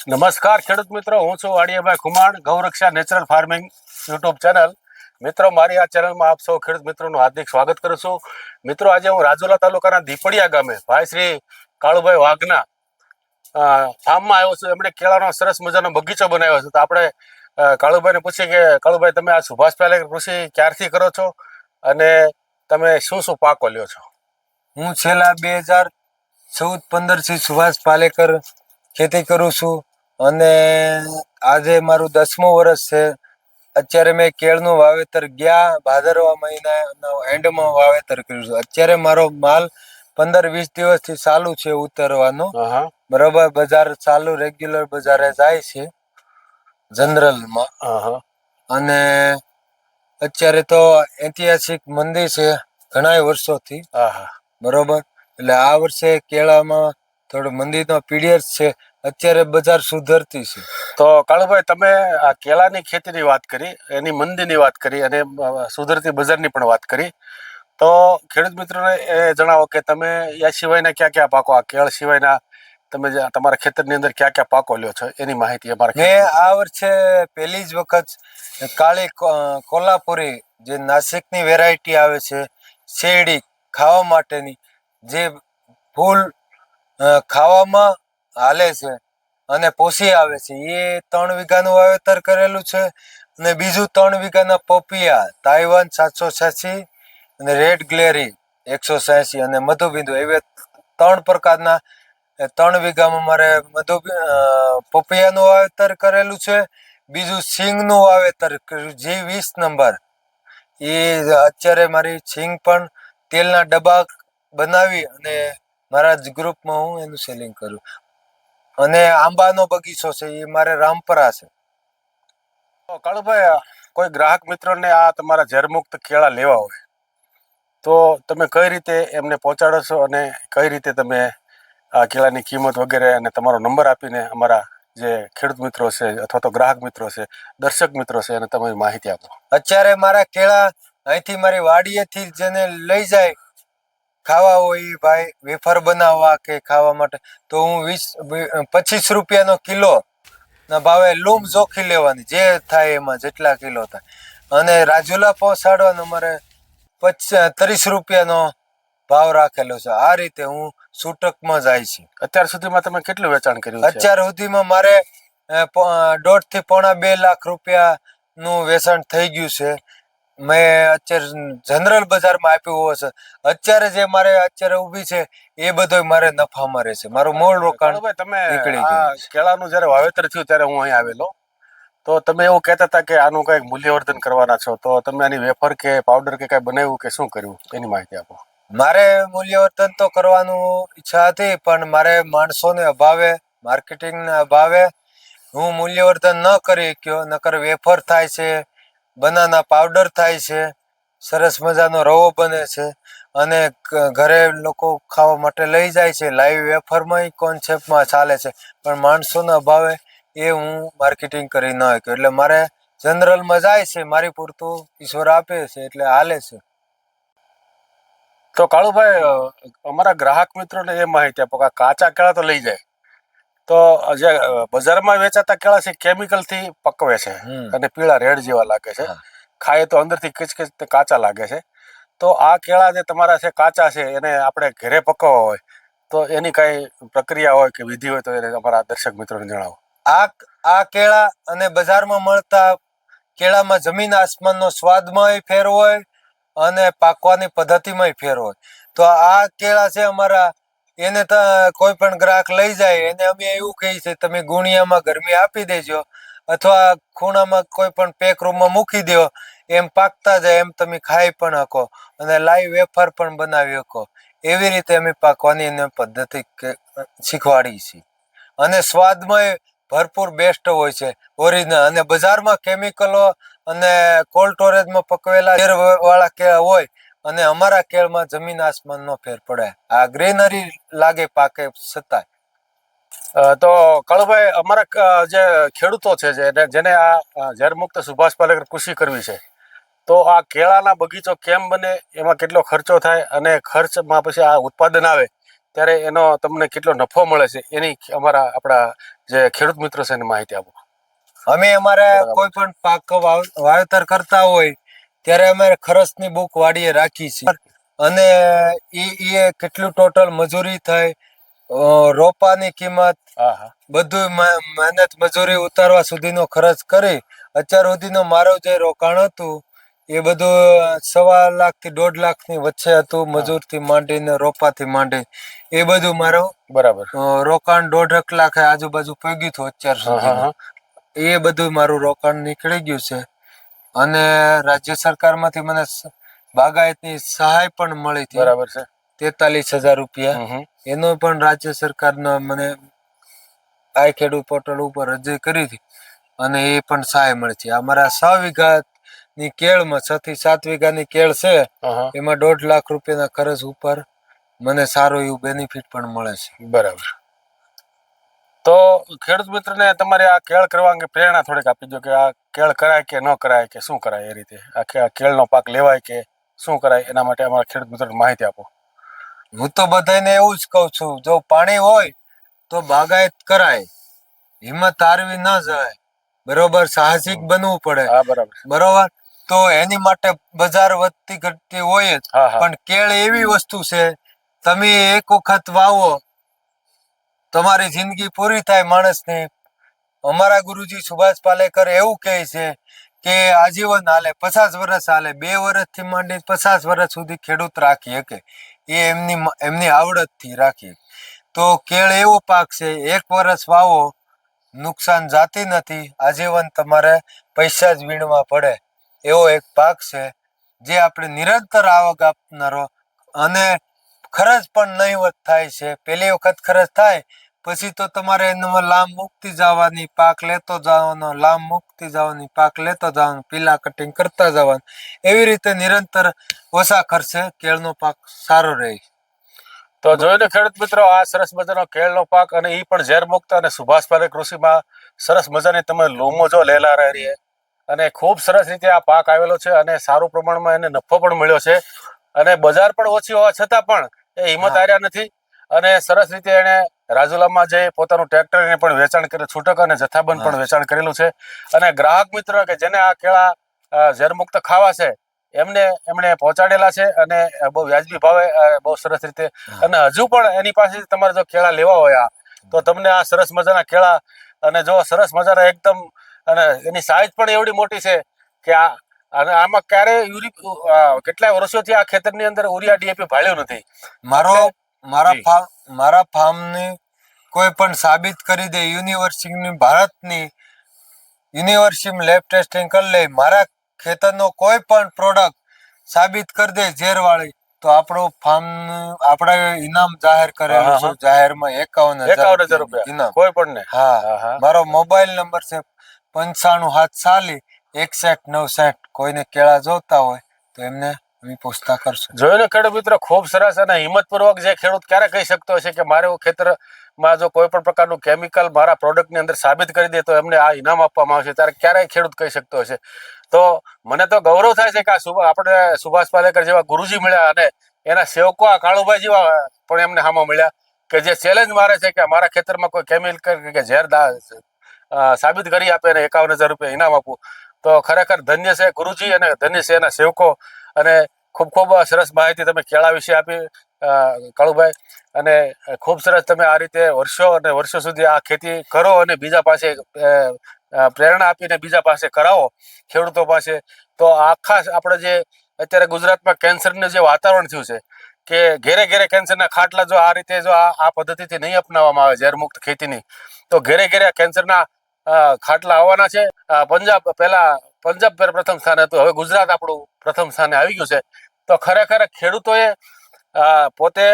નમસ્કાર ખેડૂત મિત્રો, હું છું Vadiyabhai Khuman, ગૌરક્ષા natural farming YouTube channel. મિત્રો, મારી આ ચેનલમાં આપ સૌ ખેડૂત મિત્રોનું હાર્દિક સ્વાગત કરું છું. મિત્રો, આજે હું રાજુલા તાલુકાના દીપડિયા ગામે ભાઈ શ્રી કાળુભાઈ વાઘના ફાર્મમાં આવ્યો છું. એમણે કેળાનો સરસ મજાનો બગીચો બનાવ્યો છે. તો આપણે કાળુભાઈને પૂછીએ કે કાળુભાઈ, તમે આ સુભાષ પાલેકર કૃષિ ક્યારથી કરો છો અને તમે શું શું પાકો લ્યો છો? હું છેલ્લા 2014-15 થી સુભાષ પાલેકર ખેતી કરું છું અને આજે મારું 10મું વર્ષ છે. અત્યારે મેં કેળનું વાવેતર ગયા ભાદરવા મહિનાના એન્ડમાં વાવેતર કર્યું છે. અત્યારે મારો માલ 15-20 દિવસથી ચાલુ છે ઉતરવાનો. બરાબર, બજાર ચાલુ રેગ્યુલર બજારે જાય છે જનરલમાં. અને અત્યારે તો ઐતિહાસિક મંદી છે ઘણા વર્ષોથી. બરોબર, એટલે આ વર્ષે કેળામાં થોડો મંદીનો પીરિયડ છે. અત્યારે બજાર સુધરતી છે. તો કાળુભાઈ, તમે આ કેળાની ખેતીની વાત કરી, એની મંદીની વાત કરી અને સુધરતી બજારની પણ વાત કરી. તો ખેડૂત મિત્રોને એ જણાવો કે તમે આ સિવાયના ક્યાં ક્યાં પાકો, આ કેળ સિવાયના તમે તમારા ખેતરની અંદર ક્યાં ક્યાં પાકો લ્યો છો એની માહિતી અમારે. મેં આ વર્ષે પહેલી જ વખત કાળી કોલ્હાપુરી જે નાસિકની વેરાયટી આવે છે, શેરડી ખાવા માટેની, જે ફૂલ ખાવામાં હાલે છે અને પોસી આવે છે, એ 3 વીઘાનું વાવેતર કરેલું છે. અને બીજું 3 વીઘાના પપિયા તાઇવાન 786 અને રેડ ગ્લેરી 186 અને મધુબિંદુ એવી 3 પ્રકારના 3 વીઘામાં મારે પપિયાનું વાવેતર કરેલું છે. બીજું સિંગનું વાવેતર કર્યું, G20 નંબર. એ અત્યારે મારી સિંગ પણ તેલના ડબ્બા બનાવી અને મારા જ ગ્રુપમાં હું એનું સેલિંગ કરું. અને આંબાનો બગીચો છે, એ મારે રામપરા છે. કાળુભાઈ, કોઈ ગ્રાહક મિત્રોને આ તમારા ઝેરમુક્ત કેળા લેવા હોય તો તમે કઈ રીતે એમને પહોંચાડો છો અને કઈ રીતે તમે આ કેળાની કિંમત વગેરે અને તમારો નંબર આપીને અમારા જે ખેડૂત મિત્રો છે અથવા તો ગ્રાહક મિત્રો છે, દર્શક મિત્રો છે, એને તમારી માહિતી આપો? અત્યારે મારા કેળા અહીંથી મારી વાડીએથી જેને લઈ જાય ખાવા હોય ભાઈ, વેફર બનાવવા કે ખાવા માટે, તો હું 25 રૂપિયાનો કિલો ના ભાવે લૂમ જોખી લેવાની, જે થાય એમાં જેટલા કિલો થાય. અને રાજુલા પહોંચાડવાનો મારે 30 રૂપિયાનો ભાવ રાખેલો છે. આ રીતે હું છૂટકમાં જાય છે. અત્યાર સુધીમાં તમે કેટલું વેચાણ કર્યું છે? અત્યાર સુધીમાં મારે 1.5 થી પોણા 2 લાખ રૂપિયાનું વેચાણ થઈ ગયું છે. મેં અત્યારે જનરલ બજારમાં આપ્યું હશે. અત્યારે જે મારે અત્યારે ઊભી છે એ બધો મારે નફામાં રહેશે. મારું મૂળ રોકાણ તમે નીકળી ગયું. કેળાનું જયારે વાવેતર થયું ત્યારે હું અહીં આવેલો, તો તમે એવું કહેતા હતા કે આનું કંઈક મૂલ્યવર્ધન કરવાના છો, તો તમે આની વેફર કે પાવડર કે કઈ બનાવ્યું કે શું કર્યું એની માહિતી આપો. મારે મૂલ્યવર્ધન તો કરવાનું ઈચ્છા હતી, પણ મારે માણસોને અભાવે, માર્કેટિંગના અભાવે હું મૂલ્યવર્ધન ન કરી શક્યો. નકર વેફર થાય છે, બનાના પાવડર થાય છે, સરસ મજાનો રવો બને છે અને ઘરે લોકો ખાવા માટે લઈ જાય છે. લાઈવ વેફરમાં કોન્સેપ્ટમાં ચાલે છે, પણ માણસોના અભાવે એ હું માર્કેટિંગ કરી ન શક્યો. એટલે મારે જનરલમાં જાય છે, મારી પૂરતું ઈશ્વર આપે છે એટલે હાલે છે. તો કાળુભાઈ, અમારા ગ્રાહક મિત્રોને એ માહિતી આપો કે કાચા કેળા તો લઈ જાય, તો જે બજારમાં વેચાતા કેળા છે કેમિકલથી પકવે છે અને પીળા રેડ જેવા લાગે છે, ખાય તો અંદરથી કિચકિચ કાચા લાગે છે. તો આ કેળા જે તમારા છે કાચા છે, એને આપણે ઘરે પકવવા હોય તો એની કઈ પ્રક્રિયા હોય કે વિધિ હોય તો એને અમારા દર્શક મિત્રોને જણાવો. આ કેળા અને બજારમાં મળતા કેળામાં જમીન આસમાનનો સ્વાદમાં ફેર હોય અને પાકવાની પદ્ધતિમાં ફેર હોય. તો આ કેળા છે અમારા, એને કોઈ પણ ગ્રાહક લઈ જાય એને અમે એવું કહીએ છીએ, તમે ગુણિયામાં ગરમી આપી દેજો અથવા ખૂણામાં કોઈ પણ પેક રૂમમાં મૂકી દો, એમ પાકતા જાય, એમ તમે ખાઈ પણ શકો અને લાઈવ વેફર પણ બનાવી શકો. એવી રીતે અમે પાકવાની પદ્ધતિ શીખવાડી છીએ. અને સ્વાદમાં ભરપૂર બેસ્ટ હોય છે, ઓરિજિનલ. અને બજારમાં કેમિકલો અને કોલ્ડ સ્ટોરેજમાં પકવેલા વાળા કેળા હોય અને અમારા કેળમાં જમીન આસમાનનો ફેર પડે. આ ગ્રીનરી લાગે પાકે છતાંય. તો કાળુભાઈ, અમારા જે ખેડૂતો છે જેને આ ઝેરમુક્ત સુભાષ પાલેકર કૃષિ કરવી છે, તો આ કેળાના બગીચો કેમ બને, એમાં કેટલો ખર્ચો થાય અને ખર્ચમાં પછી આ ઉત્પાદન આવે ત્યારે એનો તમને કેટલો નફો મળે છે એની આપણા જે ખેડૂત મિત્રો છે એની માહિતી આપો. અમે અમારે કોઈ પણ પાક વાવેતર કરતા હોય ત્યારે અમે ખરચની બુક વાડીએ રાખી છે અને એ કેટલું ટોટલ મજૂરી થાય, રોપાની કિંમત, હા હા બધું મહેનત મજૂરી ઉતારવા સુધીનો ખર્ચ કરી અત્યાર સુધીનો મારું જે રોકાણ હતું એ બધું 1.25 થી 1.5 લાખની વચ્ચે હતું. મજૂરથી માંડીને રોપાથી માંડી એ બધું મારું બરાબર રોકાણ 1.5 લાખ આજુબાજુ પગ્યું હતું અત્યાર હા હા સુધીમાં. હા એ બધું મારું રોકાણ નીકળી ગયું છે અને રાજ્ય સરકારમાંથી મને બાગાયતની સહાય પણ મળી હતી બરાબર છે 43,000 રૂપિયા. હમ હમ એનો પણ રાજ્ય સરકારનો મને આઈ ખેડૂત પોર્ટલ ઉપર અરજી કરી હતી અને એ પણ સહાય મળી છે. અમારા 6 વીઘાની કેળમાં 6 થી 7 વીઘાની કેળ છે હા હા એમાં 1.5 લાખ રૂપિયાના ખર્ચ ઉપર મને સારું એવું બેનિફિટ પણ મળે છે. બરાબર. તો ખેડૂત મિત્રને તમારે આ કેળ કરવા અંગે પ્રેરણા થોડીક આપી દો કે આ કેળ કરાય કે ન કરાય કે શું કરાય, એ રીતે આ કેળનો પાક લેવાય કે શું કરાય એના માટે અમારા ખેડૂત મિત્રોને માહિતી આપો. હું તો બધાને એવું જ કહું છું, જો પાણી હોય તો બાગાયત કરાય, હિંમત હારવી ન જવાય. બરોબર, સાહસિક બનવું પડે. હા બરાબર. બરોબર, તો એની માટે બજાર વધતી ઘટતી હોય જ, હા હા પણ કેળ એવી વસ્તુ છે તમે એક વખત વાવો તમારી જિંદગી પૂરી થાય માણસની. અમારા ગુરુજી સુભાષ પાલેકર એવું કહે છે કે આજીવન હાલે, 50 વર્ષ હાલે, 2 વર્ષથી માંડી 50 વર્ષ સુધી ખેડૂત રાખી શકે એ એમની આવડતથી રાખી. તો કેળ એવો પાક છે, 1 વર્ષ વાવો નુકસાન જાતી નથી, આજીવન તમારે પૈસા જ વીણવા પડે એવો એક પાક છે જે આપણે નિરંતર આવક આપનારો અને ખર્ચ પણ નહીવત થાય છે. પહેલી વખત ખર્ચ થાય પછી તો તમારે એનો લાભ મુકતી જવાની, પાક લેતો જવાનો, લાભ મુકતી જવાની, પાક લેતો જવાનો, પીલા કટિંગ કરતા જવાનું. એવી રીતે નિરંતર ઓછા ખર્ચે કેળનો પાક સારો રહે. તો જોઈને ખેડૂત મિત્રો, આ સરસ મજાનો કેળનો પાક અને એ પણ ઝેર મુક્ત અને સુભાષ પાલેકર કૃષિમાં સરસ મજાની તમે લૂમો જો લેલા રહી અને ખૂબ સરસ રીતે આ પાક આવેલો છે અને સારું પ્રમાણમાં એને નફો પણ મળ્યો છે અને બજાર પણ ઓછી હોવા છતાં પણ એ હિંમત હાર્યા નથી અને સરસ રીતે એને રાજુલામાં જે પોતાનું ટ્રેક્ટર એને પણ વેચાણ કરે, છૂટક અને જથ્થાબંધ પણ વેચાણ કરેલું છે અને ગ્રાહક મિત્રો કે જેને આ કેળા ઝેરમુક્ત ખાવા છે એમણે પહોંચાડેલા છે અને બહુ વ્યાજબી ભાવે, બહુ સરસ રીતે. અને હજુ પણ એની પાસે તમારે જો કેળા લેવા હોય તો તમને આ સરસ મજાના કેળા અને જો સરસ મજાના એકદમ, અને એની સાઈઝ પણ એવડી મોટી છે કે અને આમાં ક્યારેય કેટલાય વર્ષોથી આ ખેતરની અંદર યુરિયા ડીએપી ભાળ્યું નથી. મારા ફાર્મની કોઈ પણ સાબિત કરી દે, યુનિવર્સિટીની, ભારતની યુનિવર્સિટી લેબ ટેસ્ટિંગ કરી લે, મારા ખેતરનો કોઈ પણ પ્રોડક્ટ સાબિત કરી દે ઝેરવાળી, તો આપણું ફાર્મ આપણે ઇનામ જાહેર કરેલું છે. જાહેરમાં 51,000 રૂપિયા ઇનામ. કોઈ પણ ને. હા, મારો મોબાઈલ નંબર છે 95 740 61 960. કોઈને કેળા જોતા હોય તો એમને પૂછતા કરશું. જોયું ને ખેડૂત મિત્રો, ખૂબ સરસ અને હિંમતપૂર્વક જે ખેડૂત ક્યારે કહી શકતો હશે કે મારે ખેતરમાં જો કોઈ પણ પ્રકારનું કેમિકલ મારા પ્રોડક્ટની અંદર સાબિત કરી દે તો એમને આ ઇનામ આપવામાં આવશે, ત્યારે ક્યારેય ખેડૂત કહી શકતો હશે. તો મને તો ગૌરવ થાય છે કે આપણે સુભાષ પાલેકર જેવા ગુરુજી મળ્યા અને એના સેવકો આ કાળુભાઈ જેવા પણ એમને સામા મળ્યા કે જે ચેલેન્જ મારે છે કે મારા ખેતરમાં કોઈ કેમિકલ કે ઝેર સાબિત કરી આપે અને 51,000 રૂપિયા ઇનામ આપવું. તો ખરેખર ધન્ય છે ગુરુજી અને ધન્ય છે એના સેવકો. અને ખૂબ ખૂબ સરસ માહિતી તમે કેળા વિશે આપી કાળુભાઈ, અને ખૂબ સરસ તમે આ રીતે વર્ષો અને વર્ષો સુધી આ ખેતી કરો અને બીજા પાસે પ્રેરણા આપીને બીજા પાસે કરાવો ખેડૂતો પાસે. તો આખા આપણે જે અત્યારે ગુજરાતમાં કેન્સરનું જે વાતાવરણ થયું છે કે ઘેરે ઘેરે કેન્સરના ખાટલા જો આ રીતે જો આ પદ્ધતિથી નહીં અપનાવવામાં આવે ઝેરમુક્ત ખેતીની, તો ઘેરે ઘેરે કેન્સરના ખાટલા આવવાના છે. પંજાબ પ્રથમ સ્થાને હતું, હવે ગુજરાત આપણું પ્રથમ સ્થાને આવી ગયું છે. તો ખરેખર ખેડૂતોએ પોતે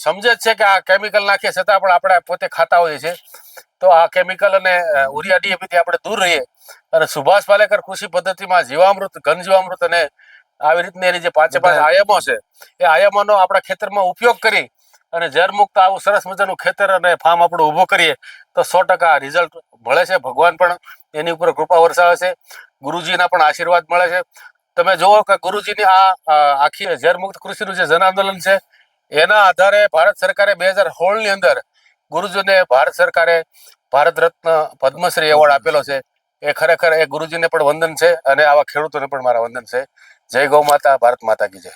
સમજે જ છે કે આ કેમિકલ નાખીએ છતાં પણ આપણે પોતે ખાતા હોઈએ છીએ. તો આ કેમિકલ અને યુરિયા ડીએપી થી આપણે દૂર રહીએ અને સુભાષ પાલેકર કૃષિ પદ્ધતિમાં જીવામૃત, ઘન જીવામૃત અને આવી રીતની એની જે 5 આયામો છે એ આયામોનો આપણા ખેતરમાં ઉપયોગ કરી અને ઝેરમુક્ત આવું સરસ મજાનું ખેતર અને ફાર્મ આપણું ઊભું કરીએ તો 100% રિઝલ્ટ મળે છે. ભગવાન પણ એની ઉપર કૃપા વરસાવે છે, ગુરુજીના પણ આશીર્વાદ મળે છે. તમે જુઓ કે ગુરુજીની આ આખી ઝેરમુક્ત કૃષિનું જે જન આંદોલન છે એના આધારે ભારત સરકારે 2016 ની અંદર ગુરુજીને ભારત સરકારે ભારત રત્ન પદ્મશ્રી એવોર્ડ આપેલો છે. એ ખરેખર એ ગુરુજીને પણ વંદન છે અને આવા ખેડૂતોને પણ મારા વંદન છે. જય ગૌ માતા, ભારત માતા કી જય.